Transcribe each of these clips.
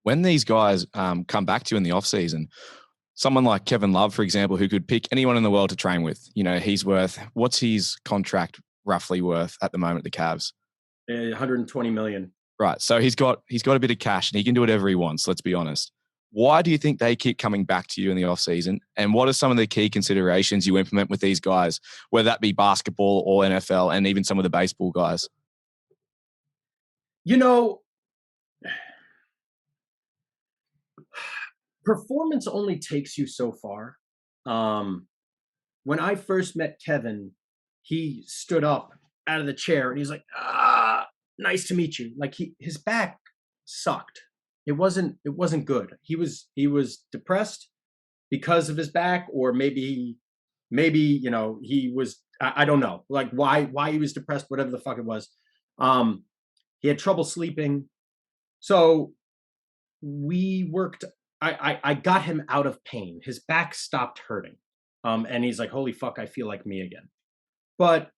When these guys come back to you in the off season, someone like Kevin Love, for example, who could pick anyone in the world to train with, what's his contract roughly worth at the moment at the Cavs? 120 million. Right. So he's got a bit of cash and he can do whatever he wants, let's be honest. Why do you think they keep coming back to you in the off season? And what are some of the key considerations you implement with these guys, whether that be basketball or NFL and even some of the baseball guys? Performance only takes you so far. When I first met Kevin, he stood up out of the chair and he's like, nice to meet you. Like his back sucked. It wasn't good. He was depressed because of his back, or maybe he was, I don't know, like why he was depressed, whatever the fuck it was. He had trouble sleeping. So we worked, I got him out of pain. His back stopped hurting. And he's like, holy fuck, I feel like me again. But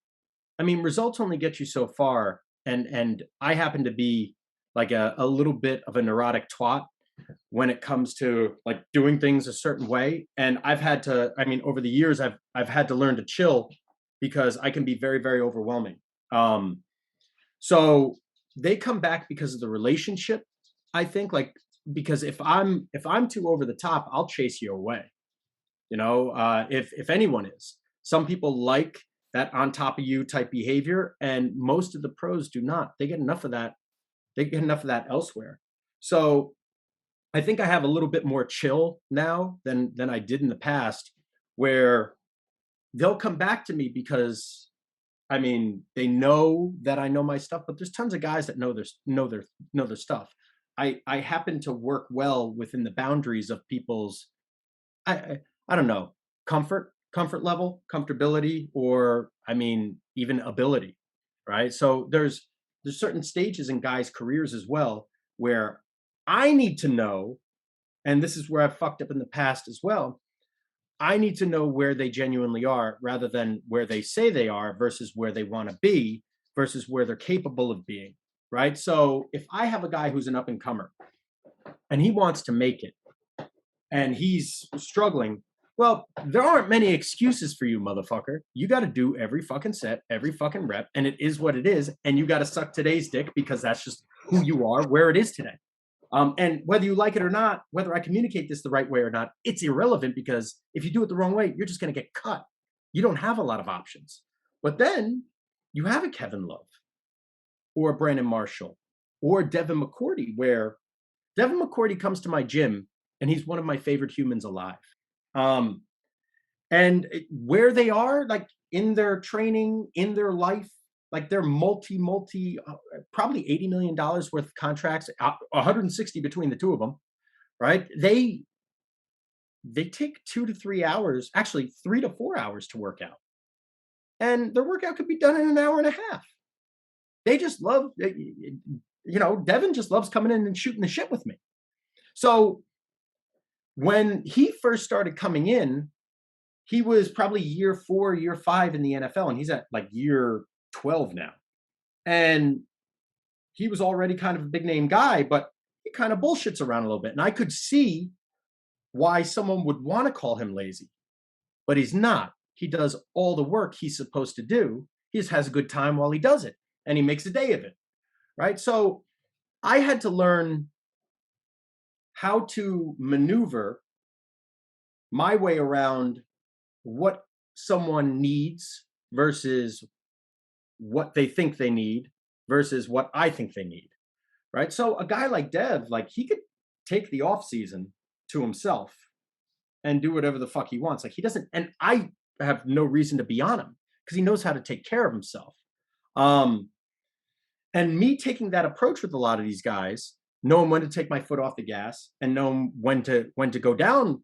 I mean, results only get you so far. And I happen to be like a little bit of a neurotic twat when it comes to like doing things a certain way. And over the years, I've had to learn to chill because I can be very, very overwhelming. So they come back because of the relationship, I think, like, because if I'm too over the top, I'll chase you away. If anyone is. Some people like that on top of you type behavior, and most of the pros do not. They get enough of that. They get enough of that elsewhere. So I think I have a little bit more chill now than I did in the past, where they'll come back to me because I mean, they know that I know my stuff, but there's tons of guys that know their stuff. I happen to work well within the boundaries of people's I don't know, comfort level, comfortability, or I mean, even ability, right? So there's certain stages in guys' careers as well where I need to know, and this is where I've fucked up in the past as well. I need to know where they genuinely are rather than where they say they are versus where they want to be versus where they're capable of being, right? So if I have a guy who's an up and comer and he wants to make it and he's struggling, well, there aren't many excuses for you, motherfucker. You got to do every fucking set, every fucking rep, and it is what it is. And you got to suck today's dick because that's just who you are, where it is today. And whether you like it or not, whether I communicate this the right way or not, it's irrelevant because if you do it the wrong way, you're just going to get cut. You don't have a lot of options. But then you have a Kevin Love or a Brandon Marshall or Devin McCourty, where Devin McCourty comes to my gym and he's one of my favorite humans alive. And where they are, like in their training, in their life, like they're probably $80 million worth of contracts, 160 between the two of them, right? They take 2 to 3 hours, actually 3 to 4 hours to work out. And their workout could be done in an hour and a half. They just love, Devin just loves coming in and shooting the shit with me. So when he first started coming in, he was probably year 4, year 5 in the NFL, and he's at like year 12 now. And he was already kind of a big name guy, but he kind of bullshits around a little bit. And I could see why someone would want to call him lazy, but he's not. He does all the work he's supposed to do. He just has a good time while he does it, and he makes a day of it, right? So I had to learn how to maneuver my way around what someone needs versus what they think they need versus what I think they need, right? So a guy like Dev, like he could take the off season to himself and do whatever the fuck he wants. Like he doesn't, and I have no reason to be on him because he knows how to take care of himself. And me taking that approach with a lot of these guys, knowing when to take my foot off the gas and knowing when to go down,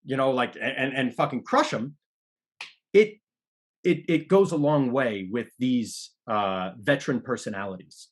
like and fucking crush them. It goes a long way with these veteran personalities.